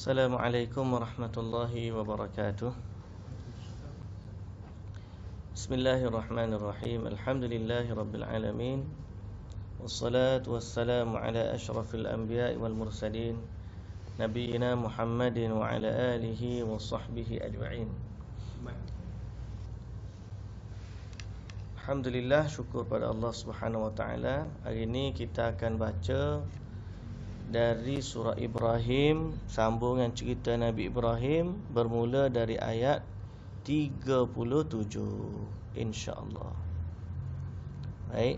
Assalamualaikum warahmatullahi wabarakatuh. Bismillahirrahmanirrahim. Alhamdulillahi rabbil alamin. Wassalatu wassalamu ala asyrafil anbiya'i wal mursalin, nabiyyina Muhammadin wa ala alihi wa sahbihi ajma'in. Alhamdulillah, syukur pada Allah Subhanahu wa taala. Hari ini kita akan baca dari surah Ibrahim, sambungan cerita Nabi Ibrahim, bermula dari ayat 37 insya-Allah. Baik.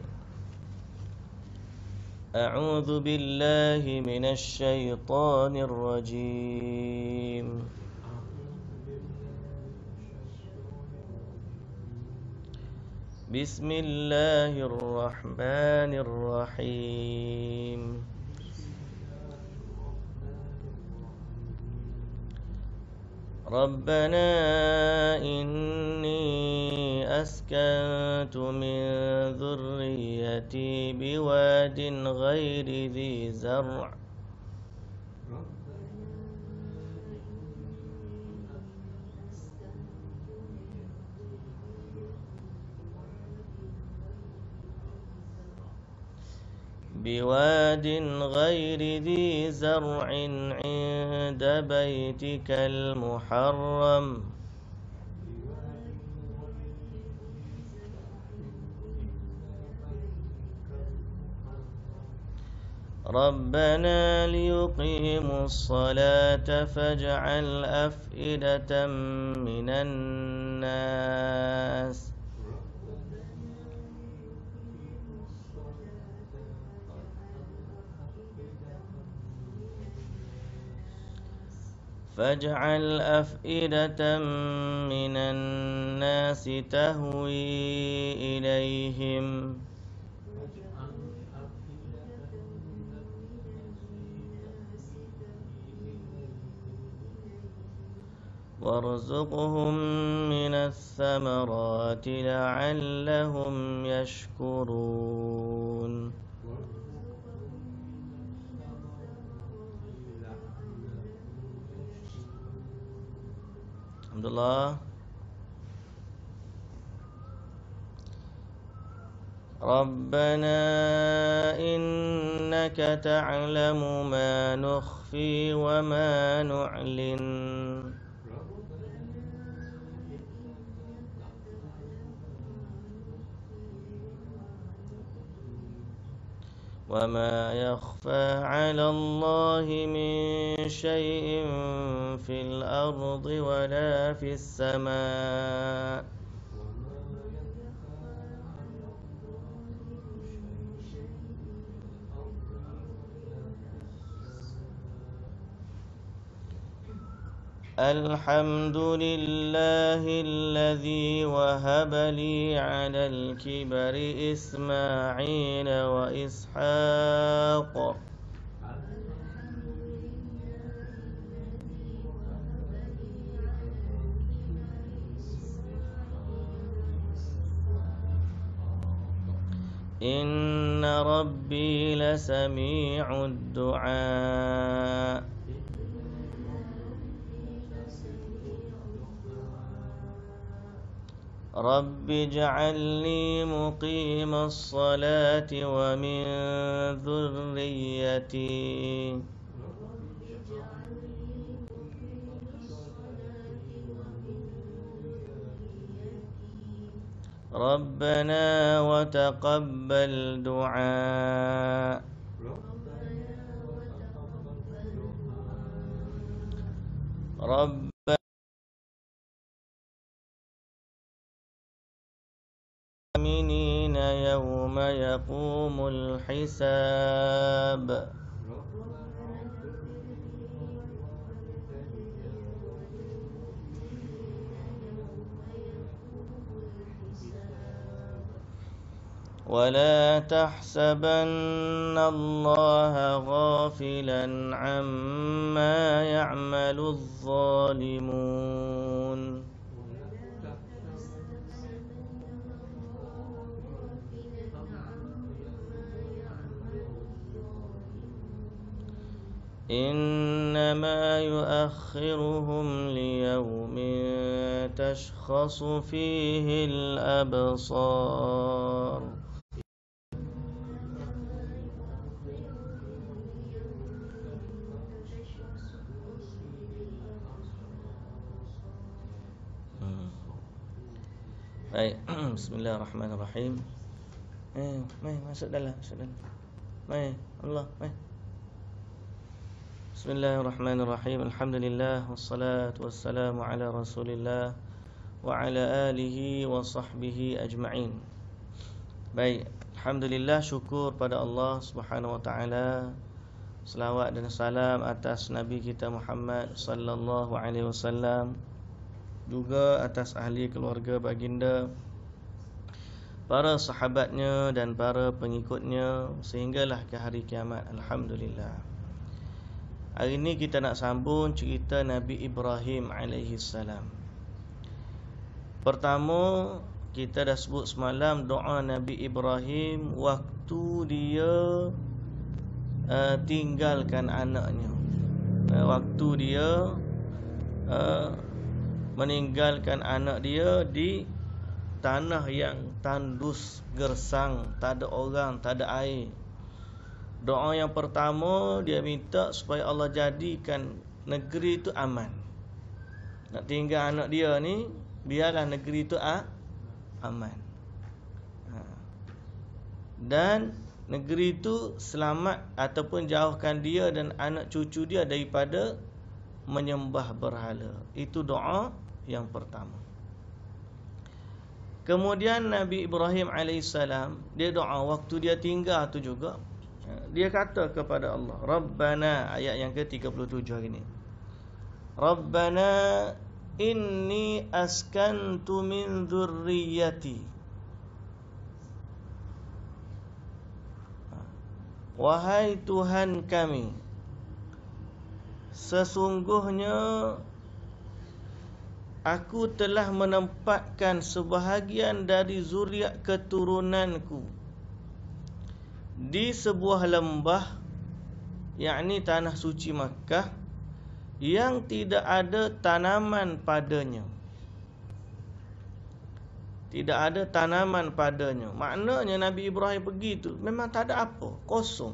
A'udzu billahi minasy syaithanir rajim. Bismillahirrahmanirrahim. ربنا إني أسكنت من ذريتي بواد غير ذي زرع عند بيتك المحرم ربنا ليقيموا الصلاة فاجعل أفئدة من الناس تهوي إليهم وارزقهم من الثمرات لعلهم يشكرون. Alhamdulillah. Rabbana innaka ta'lamu ma nukhfi wa ma nu'lin wa ma yakhfa 'ala Allahi min shay'in fil ardi wa la fis sama'. Alhamdulillahi alladhi wahaba li 'ala al-kibari Ismaila wa Ishaq. Inna rabbi lasami'ud du'a. Rabbi ij'alni muqimas salati wa min dhurriyyati Rabbana wa taqabbal du'a. Rabbana aminina yawma yaqumul hisab. ولا تحسبن الله غافلا عما يعمل الظالمون إنما يؤخرهم ليوم تشخص فيه الأبصار. Baik, bismillahirrahmanirrahim. Mai masuk dalam, Mai, Allah, mai. Bismillahirrahmanirrahim. Alhamdulillah wassalatu wassalamu ala Rasulillah wa ala alihi wa sahbihi ajma'in. Baik, alhamdulillah, syukur pada Allah Subhanahu wa taala. Selawat dan salam atas Nabi kita Muhammad sallallahu alaihi wasallam, juga atas ahli keluarga baginda, para sahabatnya dan para pengikutnya sehinggalah ke hari kiamat. Alhamdulillah. Hari ini kita nak sambung cerita Nabi Ibrahim alaihi salam. Pertama, kita dah sebut semalam doa Nabi Ibrahim waktu dia tinggalkan anaknya. Waktu dia meninggalkan anak dia di tanah yang tandus, gersang, tak ada orang, tak ada air. Doa yang pertama, dia minta supaya Allah jadikan negeri itu aman. Nak tinggal anak dia ni, biarlah negeri itu aman. Dan negeri itu selamat ataupun jauhkan dia dan anak cucu dia daripada menyembah berhala. Itu doa yang pertama. Kemudian Nabi Ibrahim AS, dia doa waktu dia tinggal tu juga. Dia kata kepada Allah, Rabbana, ayat yang ke-37 hari ni. Rabbana inni askantu min dzurriyyati. Wahai Tuhan kami, sesungguhnya aku telah menempatkan sebahagian dari zuriat keturunanku di sebuah lembah, yakni tanah suci Makkah, yang tidak ada tanaman padanya. Tidak ada tanaman padanya. Maknanya Nabi Ibrahim pergi tu memang tak ada apa, kosong.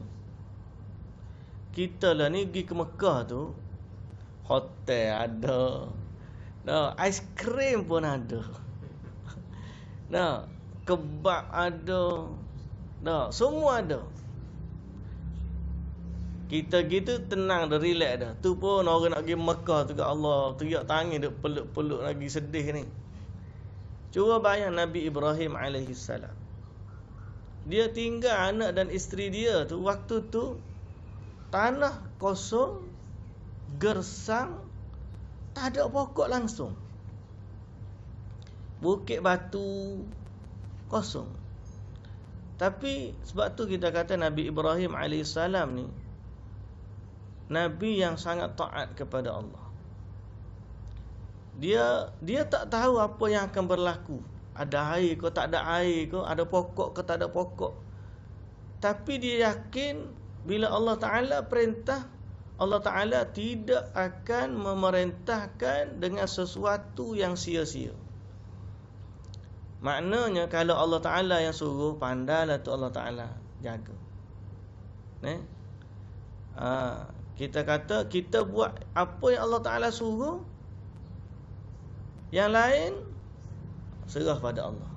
Kita lah ni pergi ke Mekah tu, hotel ada, aiskrim pun ada, kebab ada, semua ada. Kita gitu tenang dah, relax dah. Tu pun orang nak pergi Mekah tu, kat Allah teriak tangis, duk peluk-peluk lagi, sedih ni. Cuba bayang Nabi Ibrahim AS, dia tinggal anak dan isteri dia tu, waktu tu tanah kosong, gersang, tak ada pokok langsung, bukit batu kosong. Tapi sebab tu kita kata Nabi Ibrahim AS ni Nabi yang sangat taat kepada Allah. Dia tak tahu apa yang akan berlaku. Ada air ke tak ada air ke, ada pokok ke tak ada pokok. Tapi dia yakin bila Allah Ta'ala perintah, Allah Ta'ala tidak akan memerintahkan dengan sesuatu yang sia-sia. Maknanya kalau Allah Ta'ala yang suruh, pandailah tu Allah Ta'ala jaga. Kita kata kita buat apa yang Allah Ta'ala suruh, yang lain serah pada Allah.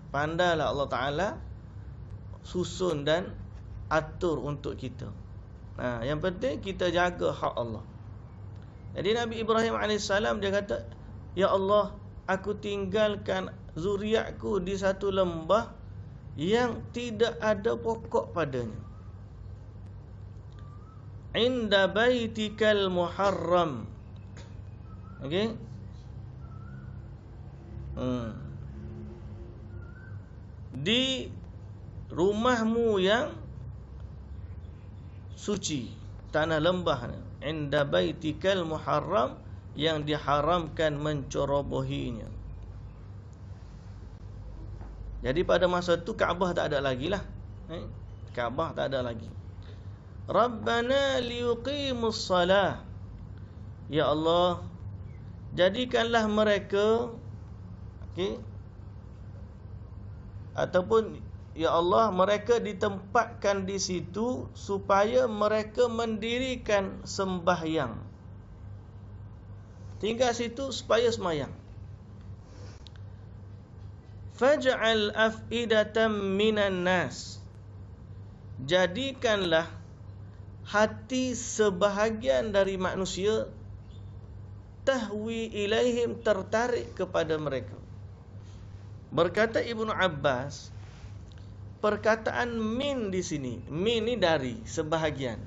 Pandailah Allah Ta'ala susun dan atur untuk kita. Yang penting kita jaga hak Allah. Jadi Nabi Ibrahim AS dia kata, Ya Allah, aku tinggalkan zuriatku di satu lembah yang tidak ada pokok padanya. Inda baitikal muharram. Okey? Di rumahmu yang suci, tanah lembah. Inda baitikal muharram, yang diharamkan mencorobohinya. Jadi pada masa tu Kaabah tak ada lagi lah. Kaabah tak ada lagi. Rabbana liyuqimus salah. Ya Allah, jadikanlah mereka, okey, ataupun ya Allah, mereka ditempatkan di situ supaya mereka mendirikan sembahyang. Tinggal situ supaya sembahyang. Faj'al af'idatan minan nas. Jadikanlah hati sebahagian dari manusia tahwi ilaihim, tertarik kepada mereka. Berkata Ibnu Abbas, perkataan min di sini, min ni dari, sebahagian.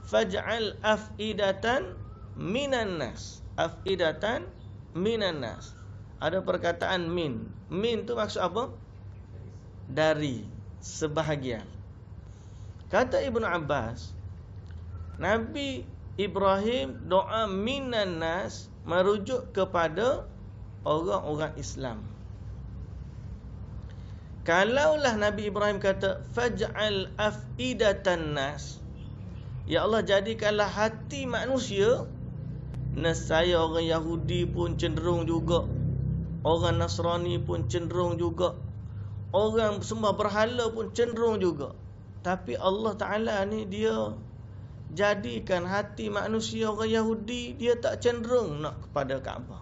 Faj'al af'idatan minan nas. Af'idatan minan nas. Ada perkataan min. Min tu maksud apa? Dari, sebahagian. Kata Ibnu Abbas, Nabi Ibrahim doa minan nas merujuk kepada orang-orang Islam. Kalaulah Nabi Ibrahim kata faj'al af'idatan nas, ya Allah, jadikanlah hati manusia, nescaya orang Yahudi pun cenderung juga, orang Nasrani pun cenderung juga, orang semua berhala pun cenderung juga. Tapi Allah Ta'ala ni dia jadikan hati manusia orang Yahudi, dia tak cenderung nak kepada Kaabah.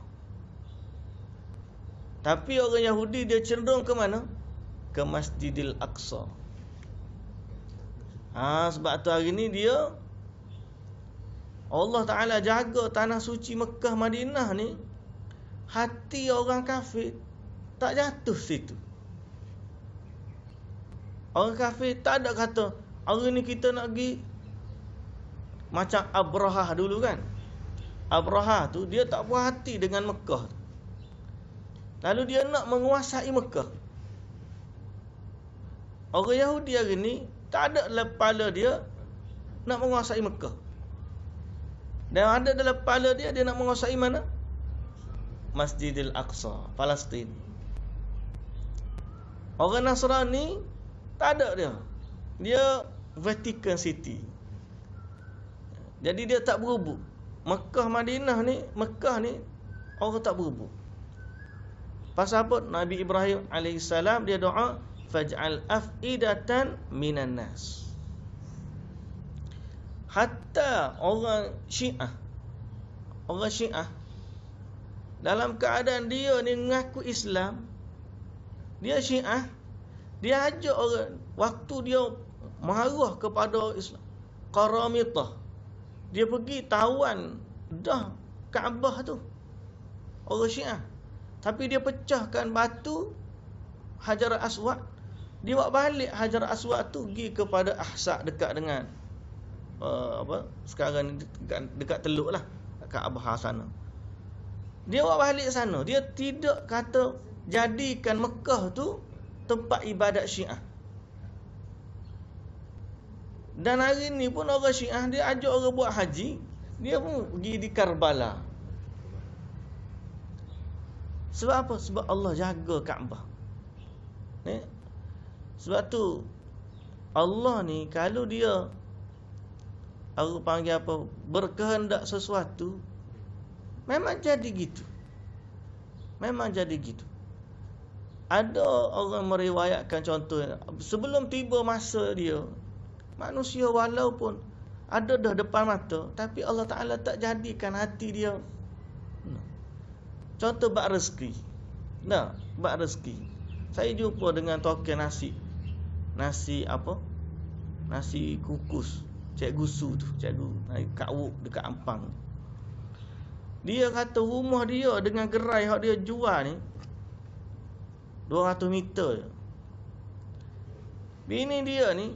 Tapi orang Yahudi dia cenderung ke mana? Ke Masjidil Aqsa. Sebab tu hari ni dia, Allah Ta'ala jaga tanah suci Mekah Madinah ni, hati orang kafir tak jatuh situ. Orang kafir tak ada kata hari ni kita nak pergi, macam Abrahah dulu kan. Abrahah tu dia tak puas hati dengan Mekah, lalu dia nak menguasai Mekah. Orang Yahudi hari ni tak ada dalam kepala dia nak menguasai Mekah. Dan ada dalam kepala dia nak menguasai mana? Masjidil Aqsa, Palestin. Orang Nasrani tak ada dia. Dia Vatican City. Jadi dia tak berubuk. Mekah Madinah ni, Mekah ni orang tak berubuk. Pasal apa? Nabi Ibrahim AS dia doa faj'al af'idatan minan nas. Hatta orang Syiah, orang Syiah dalam keadaan dia ni mengaku Islam, dia Syiah, dia ajak orang, waktu dia marah kepada Islam, Qaramitah, dia pergi tawan dah Kaabah tu, orang Syiah. Tapi dia pecahkan batu Hajar Aswad, dia buat balik Hajar Aswad tu pergi kepada Ahsa, dekat dengan sekarang dekat Teluk lah, Kaabah sana. Dia buat balik sana. Dia tidak kata jadikan Mekah tu tempat ibadat Syiah. Dan hari ni pun orang Syiah dia ajak orang buat haji, dia pun pergi di Karbala. Sebab apa? Sebab Allah jaga Kaabah. Sebab tu Allah ni kalau dia, aku panggil apa, berkehendak sesuatu, memang jadi gitu. Memang jadi gitu. Ada orang meriwayatkan contoh, sebelum tiba masa dia, manusia walaupun ada dah depan mata, tapi Allah Ta'ala tak jadikan hati dia. Contoh bak rezeki. Bak rezeki. Saya jumpa dengan token nasi. Nasi apa? Nasi kukus. Cikgu Su tu, cikgu Kak Wuk dekat Ampang. Dia kata rumah dia dengan gerai yang dia jual ni 200 meter je. Bini dia ni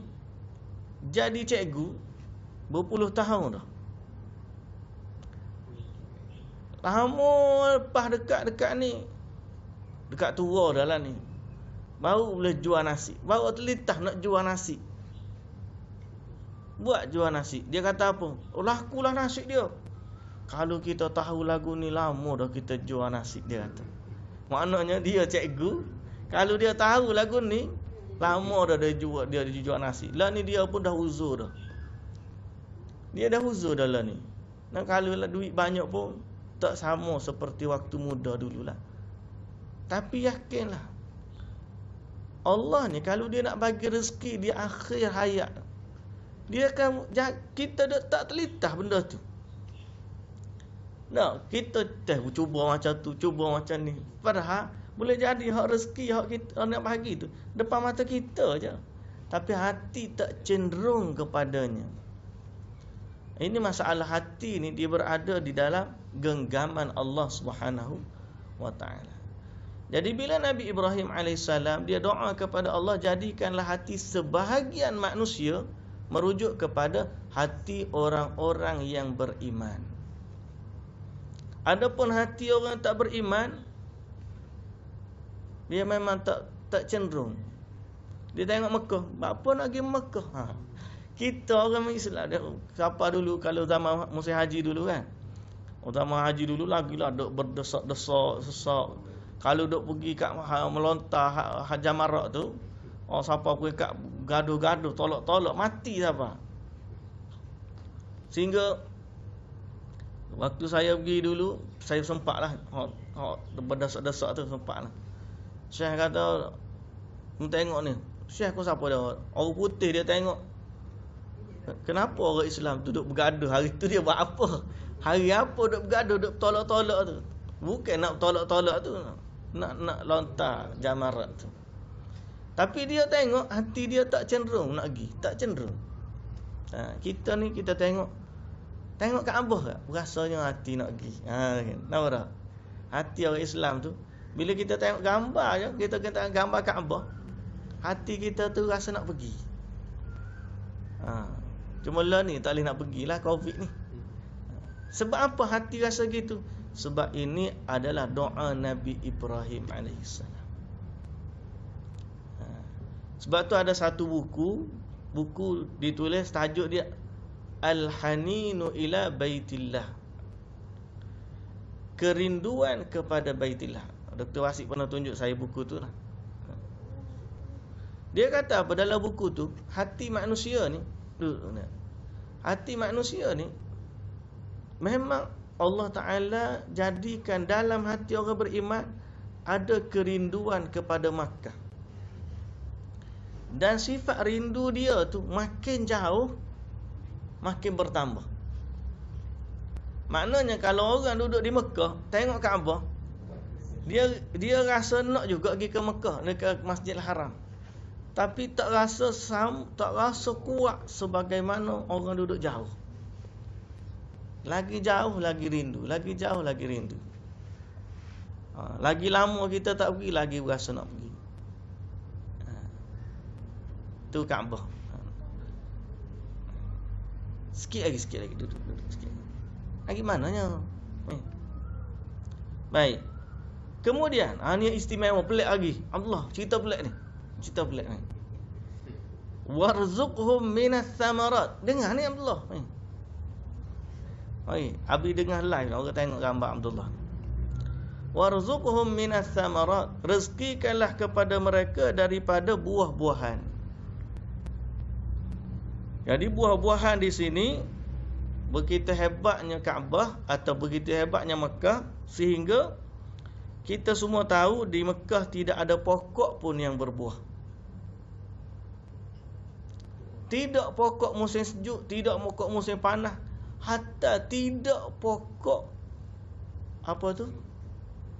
jadi cikgu berpuluh tahun dah. Lama lepas dekat ni, dekat tua dah lah ni, baru boleh jual nasi. Baru terlintas nak jual nasi. Buat jual nasi. Dia kata apa? Lakulah nasi dia. Kalau kita tahu lagu ni lama dah kita jual nasi, dia kata. Maknanya dia cikgu, kalau dia tahu lagu ni lama dah dia jual nasi. Lah ni dia pun dah uzur dah. Dia dah uzur dah lah ni. Dan kalau lah duit banyak pun tak sama seperti waktu muda dululah. Tapi yakinlah, Allah ni kalau dia nak bagi rezeki di akhir hayat, dia akan, kita tak terlintas benda tu. Nak kita cuba macam tu, cuba macam ni. Padahal boleh jadi hak rezeki hak kita nak bagi tu depan mata kita je. Tapi hati tak cenderung kepadanya. Ini masalah hati ni, dia berada di dalam genggaman Allah Subhanahu wa taala. Jadi bila Nabi Ibrahim alaihissalam dia doa kepada Allah, jadikanlah hati sebahagian manusia merujuk kepada hati orang-orang yang beriman. Adapun hati orang tak beriman, dia memang tak cenderung. Dia tengok Mekah, apa nak pergi Mekah? Kita orang Islam dia, siapa dulu kalau zaman musim haji dulu kan. Zaman haji dulu lagilah duk berdesak-desak, sesak. Kalau duk pergi kat melontar Hajar Marak tu, siapa pergi kat gaduh-gaduh, tolak-tolak, mati siapa. Sehingga waktu saya pergi dulu, saya sempatlah berdesak-desak tu sempatlah. Syekh kata, tengok ni, Syekh kau siapa dia? Orang putih dia tengok. Kenapa orang Islam tu duk bergaduh? Hari tu dia buat apa? Hari apa duk bergaduh, duk tolak-tolak tu? Bukan nak tolak-tolak tu, nak lontar jamarat tu. Tapi dia tengok hati dia tak cenderung nak pergi, tak cenderung. Kita ni kita tengok Kaabah tak? Rasanya hati nak pergi. Kan? Tahu tak? Hati orang Islam tu, bila kita tengok gambar je, kita tengok gambar Kaabah, hati kita tu rasa nak pergi. Cuma lah ni tak boleh nak pergilah Covid ni. Sebab apa hati rasa gitu? Sebab ini adalah doa Nabi Ibrahim alaihissalam. Sebab tu ada satu buku ditulis tajuk dia Al-Haninu ila Baitillah. Kerinduan kepada Baitillah. Dr. Wasik pernah tunjuk saya buku tu lah. Dia kata apa dalam buku tu, hati manusia ni, memang Allah Ta'ala jadikan dalam hati orang beriman ada kerinduan kepada Makkah. Dan sifat rindu dia tu makin jauh, makin bertambah. Maknanya kalau orang duduk di Mekah, tengok Kaabah, dia rasa nak juga pergi ke Mekah, ke Masjidil Haram. Tapi tak rasa kuat sebagaimana orang duduk jauh. Lagi jauh lagi rindu, lagi jauh lagi rindu. Lagi lama kita tak pergi, lagi rasa nak pergi. Tu Kaabah. Sikit lagi duduk sikit. Lagi mananya? Baik. Kemudian, ni istimewa, pelik lagi. Allah, cerita pelik ni. Warzuqhum minas samarat. Dengar ni Abdullah. Abi dengar live, orang tengok gambar Abdullah. Warzuqhum minas samarat. Rezekikanlah kepada mereka daripada buah-buahan. Jadi buah-buahan di sini begitu hebatnya Kaabah atau begitu hebatnya Mekah, sehingga kita semua tahu di Mekah tidak ada pokok pun yang berbuah. Tidak pokok musim sejuk, tidak pokok musim panas, hatta tidak pokok apa tu?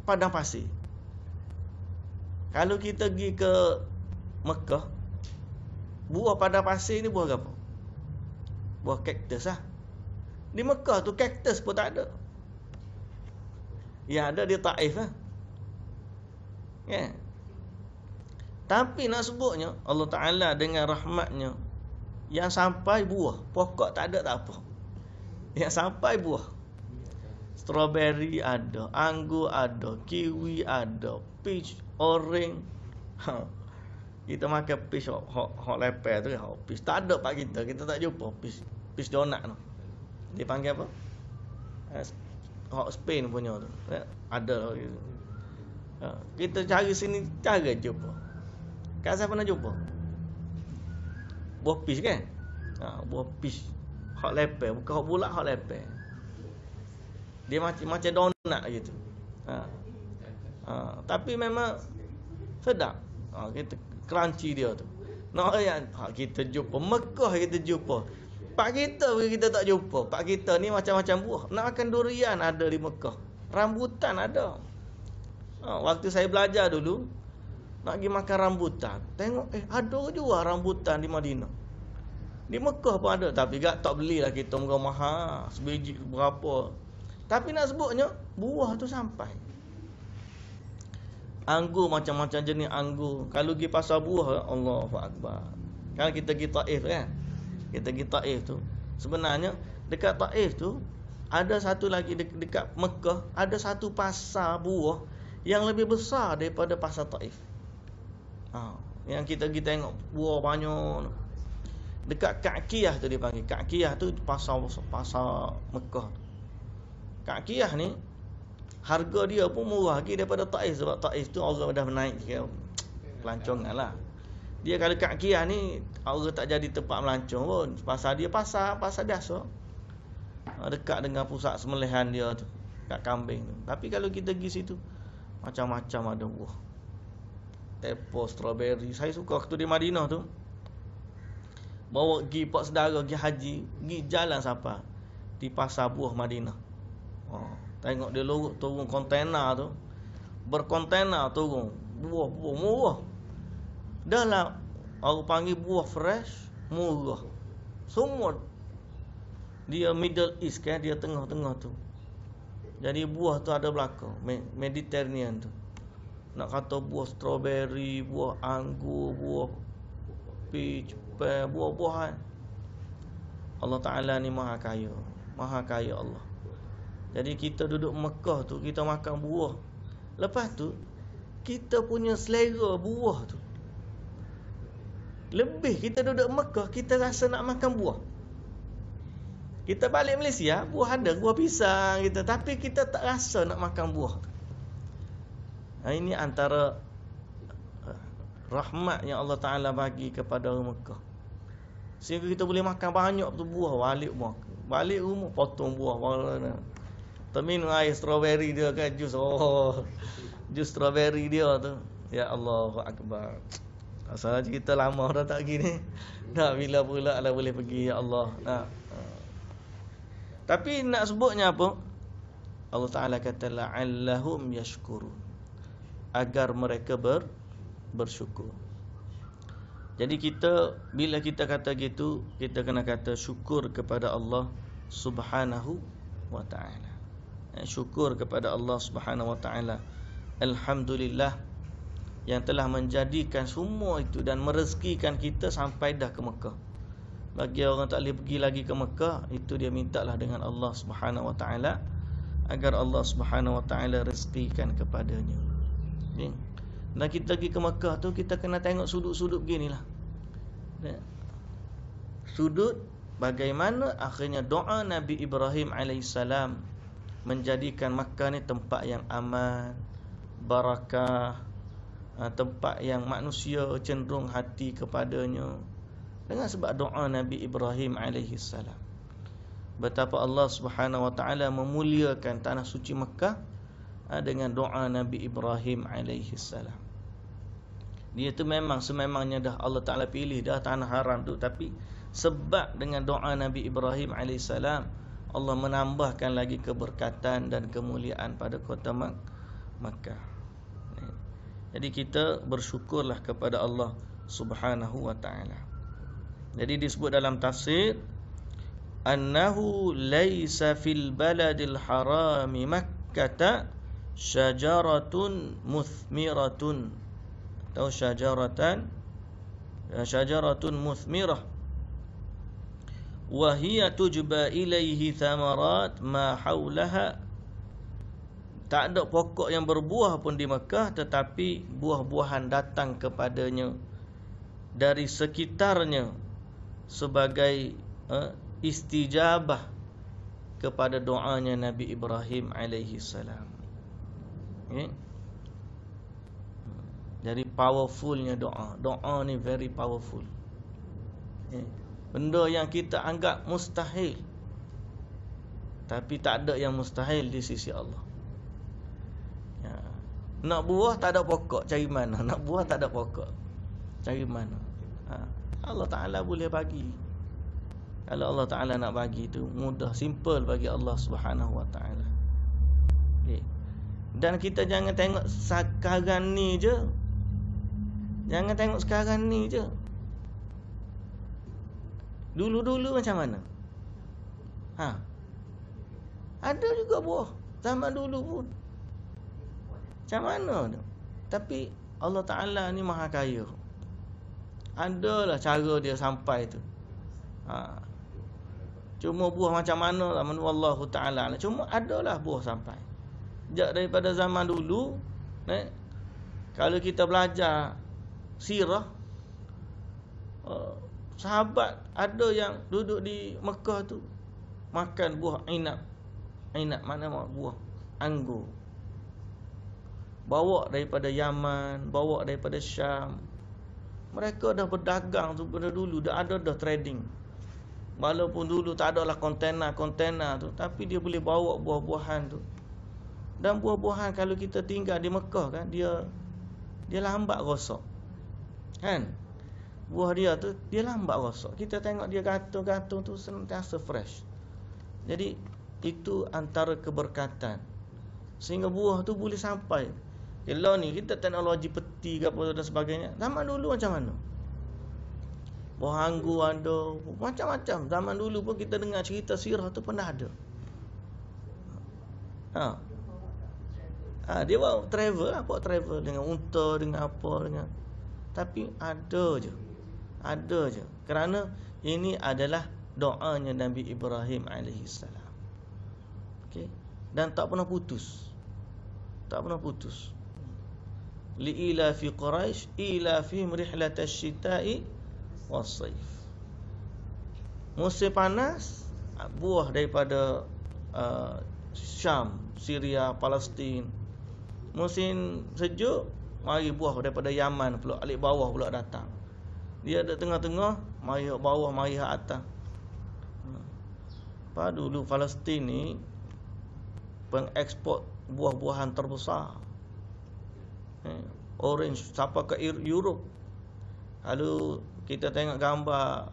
Padang pasir. Kalau kita pergi ke Mekah, buah padang pasir ni buah apa? Buah kaktus lah. Di Mekah tu kaktus pun tak ada. Yang ada di Taif lah. Tapi nak sebutnya Allah Ta'ala dengan rahmatnya, yang sampai buah, pokok tak ada tak apa, yang sampai buah. Strawberry ada, anggur ada, kiwi ada, peach, orange. Kita makan peach hot lepel tu, hot peach tak ada pak kita tak jumpa peach donut tu. Dia panggil apa? Hot Spain punya tu. Ada gitu. Kita cari sini cara jumpa. Kak saya pernah jumpa buah peach kan? Buah peach Hak leper, bukan hak bulat, hak leper. Dia macam donat gitu. Tapi memang sedap. Kita crunchy dia tu. Nak yang kita jumpa Mekah, kita jumpa. Pak kita tak jumpa. Pak kita ni macam-macam buah. Nak makan durian ada di Mekah. Rambutan ada. Waktu saya belajar dulu, nak pergi makan rambutan. Tengok ada juga rambutan di Madinah. Di Mekah pun ada, tapi tak belilah kita, murah mahal. Sebiji berapa. Tapi nak sebutnya buah tu sampai. Anggur macam-macam jenis anggur. Kalau pergi pasar buah, Allahu Akbar. Kalau kita pergi Taif kan. Kita pergi Taif tu. Sebenarnya dekat Taif tu ada satu lagi dekat Mekah, ada satu pasar buah yang lebih besar daripada pasar Taif. Yang kita pergi tengok buah banyak. Dekat Ka'kiyah tu dia panggil. Ka'kiyah tu pasar Mekah. Ka'kiyah ni harga dia pun murah lagi daripada Taif, sebab Taif tu orang dah menaik sikit. Pelancongan lah. Dia kalau Ka'kiyah ni orang tak jadi tempat melancong pun. Pasar dia pasar biasa. Dekat dengan pusat sembelihan dia tu, kat kambing tu. Tapi kalau kita pergi situ, macam-macam ada buah. Apple, strawberry. Saya suka waktu di Madinah tu, bawa pergi pak saudara pergi haji, pergi jalan siapa di pasar buah Madinah. Tengok dia lorot turun kontainer tu, berkontainer turun buah-buah murah. Dah lah orang panggil buah fresh, murah. Semua dia Middle East kan, dia tengah-tengah tu. Jadi buah tu ada belakang Mediterranean tu. Nak kata buah strawberry, buah anggur, buah peach, buah-buahan. Allah Ta'ala ni maha kaya. Maha kaya Allah. Jadi kita duduk Mekah tu, kita makan buah. Lepas tu kita punya selera buah tu lebih. Kita duduk Mekah, kita rasa nak makan buah. Kita balik Malaysia, buah ada, buah pisang kita, tapi kita tak rasa nak makan buah. Ini antara rahmat yang Allah Ta'ala bagi kepada orang Mekah, sehingga kita boleh makan banyak tu buah. Balik rumah potong buah. Terminum air strawberry dia kan, jus. Jus strawberry dia tu. Ya Allahu Akbar. Asal cerita lama dah tak gini. Dah bila pula lah boleh pergi, ya Allah. Tapi nak sebutnya apa? Allah Ta'ala kata la'allahum yashkurun, agar mereka bersyukur. Jadi kita, bila kita kata gitu, kita kena kata syukur kepada Allah Subhanahu wa ta'ala. Syukur kepada Allah Subhanahu wa ta'ala. Alhamdulillah yang telah menjadikan semua itu dan merezekikan kita sampai dah ke Mekah. Bagi orang tak boleh pergi lagi ke Mekah, itu dia mintalah dengan Allah Subhanahu wa ta'ala, agar Allah Subhanahu wa ta'ala rezekikan kepadanya. Dan kita pergi ke Mekah tu, kita kena tengok sudut-sudut beginilah. Sudut bagaimana akhirnya doa Nabi Ibrahim alaihissalam menjadikan Makkah ni tempat yang aman, barakah, tempat yang manusia cenderung hati kepadanya, dengan sebab doa Nabi Ibrahim alaihissalam. Betapa Allah Subhanahu wa ta'ala memuliakan tanah suci Makkah dengan doa Nabi Ibrahim alaihissalam. Dia tu memang sememangnya dah Allah Ta'ala pilih dah tanah haram tu, tapi sebab dengan doa Nabi Ibrahim alaihissalam, Allah menambahkan lagi keberkatan dan kemuliaan pada kota Makkah. Jadi kita bersyukurlah kepada Allah Subhanahu wa ta'ala. Jadi disebut dalam tafsir, annahu laisa fil baladil harami Makkah syajaratun muthmiratun, atau syajaratun muthmirah, wa hiya tujba ilaihi thamarat ma haulaha. Tak ada pokok yang berbuah pun di Mekah, tetapi buah-buahan datang kepadanya dari sekitarnya sebagai istijabah kepada doanya Nabi Ibrahim alaihi salam. Jadi powerfulnya doa. Doa ni very powerful. Benda yang kita anggap mustahil, tapi tak ada yang mustahil di sisi Allah. Ya. Nak buah tak ada pokok, cari mana? Nak buah tak ada pokok, cari mana? Allah Ta'ala boleh bagi. Kalau Allah Ta'ala nak bagi tu mudah, simple bagi Allah Subhanahu Wa Ta'ala. Okay. Dan kita jangan tengok sekarang ni je. Jangan tengok sekarang ni je. Dulu-dulu macam mana? Ada juga buah zaman dulu pun. Macam mana tu? Tapi Allah Ta'ala ni maha kaya. Adalah cara dia sampai tu. Cuma buah macam mana lah, wallahu ta'ala. Cuma adalah buah sampai. Sejak daripada zaman dulu, kalau kita belajar sirah, sahabat ada yang duduk di Mekah tu makan buah inab. Inab mana buah anggur. Bawa daripada Yaman, bawa daripada Syam. Mereka dah berdagang tu pada dulu, dah trading. Walaupun dulu tak adalah kontena tu, tapi dia boleh bawa buah-buahan tu. Dan buah-buahan kalau kita tinggal di Mekah kan, dia lambat rosak. Kan? Buah dia tu dia lambat rosak. Kita tengok dia gantung-gantung tu sentiasa fresh. Jadi itu antara keberkatan. Sehingga buah tu boleh sampai. Kalau ni kita teknologi peti ke apa dan sebagainya. Zaman dulu macam mana? Buah anggur ada, macam-macam. Zaman dulu pun kita dengar cerita sirah tu pernah ada. Dia buat travel dengan unta, dengan apa, dengan. Tapi ada je. Kerana ini adalah doanya Nabi Ibrahim alaihissalam. Okey. Dan tak pernah putus. Li'ila fi Quraisy ila fi rihlatash shita'i was-saif. Musim panas, buah daripada Syam, Syria, Palestin. Musim sejuk, mari buah daripada Yaman pula, alik bawah pula datang. Dia ada tengah-tengah, mari bawah, mari atas. Pada dulu Palestin ni pengeksport buah-buahan terbesar. Orange sampai ke Europe. Kalau kita tengok gambar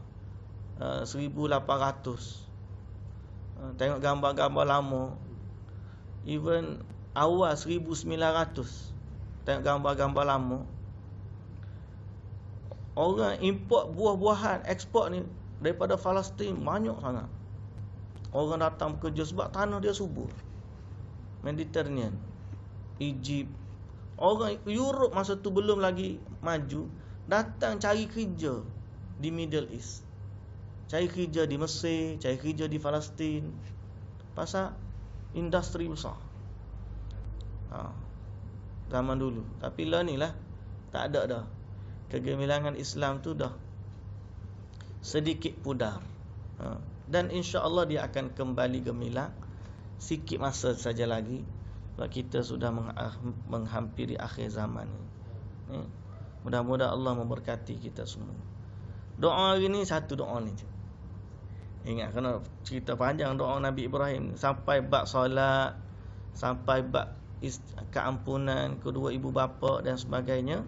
1800, tengok gambar-gambar lama, even awal 1900, tengok gambar-gambar lama, orang import buah-buahan, ekspor ni daripada Palestin banyak sangat. Orang datang bekerja sebab tanah dia subur. Mediterranean, Egypt. Orang Europe masa tu belum lagi maju, datang cari kerja di Middle East. Cari kerja di Mesir, cari kerja di Palestin. Pasal industri besar. Zaman dulu. Tapi lah ni lah, tak ada dah. Kegemilangan Islam tu dah sedikit pudar. Dan insya-Allah dia akan kembali gemilang sikit masa saja lagi. Sebab kita sudah menghampiri akhir zaman ni. Mudah-mudahan Allah memberkati kita semua. Doa hari ni satu doa ni je. Ingat kena cerita panjang doa Nabi Ibrahim sampai bab solat, sampai bab keampunan kedua ibu bapa dan sebagainya.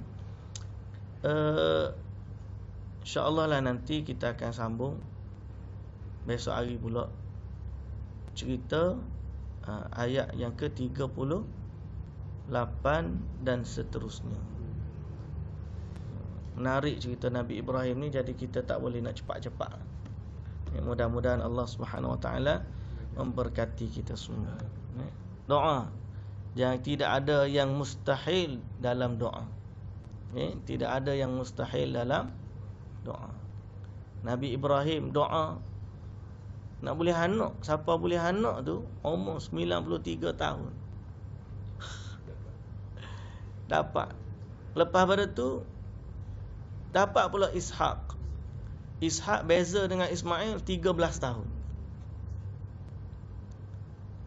InsyaAllah lah nanti kita akan sambung besok hari pula cerita ayat yang ke-38 dan seterusnya. Menarik cerita Nabi Ibrahim ni, jadi kita tak boleh nak cepat-cepat. Mudah-mudahan Allah Subhanahu Wa Taala memberkati kita semua. Doa, jangan, tidak ada yang mustahil dalam doa. Tidak ada yang mustahil dalam doa. Nabi Ibrahim doa nak boleh anak. Siapa boleh anak tu umur 93 tahun. Dapat. Lepas pada tu dapat pula Ishak. Ishak beza dengan Ismail 13 tahun.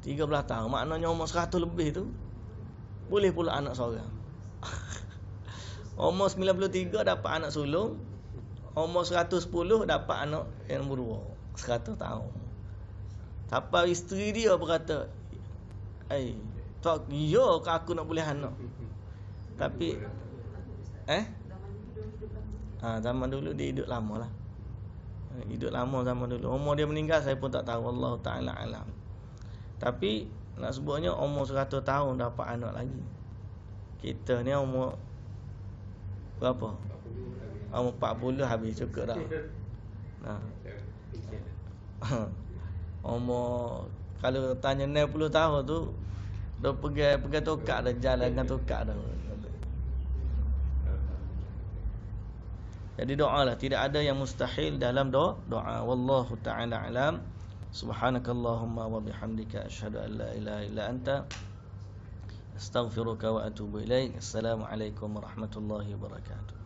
13 tahun, maknanya umur 100 lebih tu boleh pula anak seorang. Umur 93 dapat anak sulung. umur 110 dapat anak yang nombor 2. 100 tahun. Sampai isteri dia berkata, tak ya ke aku nak boleh anak. Tapi zaman dulu dia hidup lama lah. Hidup lama zaman dulu. Umur dia meninggal saya pun tak tahu, Allah Ta'ala alam. Tapi nak sebutnya umur 100 tahun dapat anak lagi. Kita ni umur berapa? Umur 40 habis cukup dah. Umur kalau tanya 60 tahun tu dah pergi tokak dah, jalan dengan tokak dah. Jadi doalah, tidak ada yang mustahil dalam doa. Wallahu ta'ala alam. Subhanakallahumma wa bihamdika asyhadu an la ilaha illa anta astaghfiruka wa atubu ilaik. Assalamualaikum warahmatullahi wabarakatuh.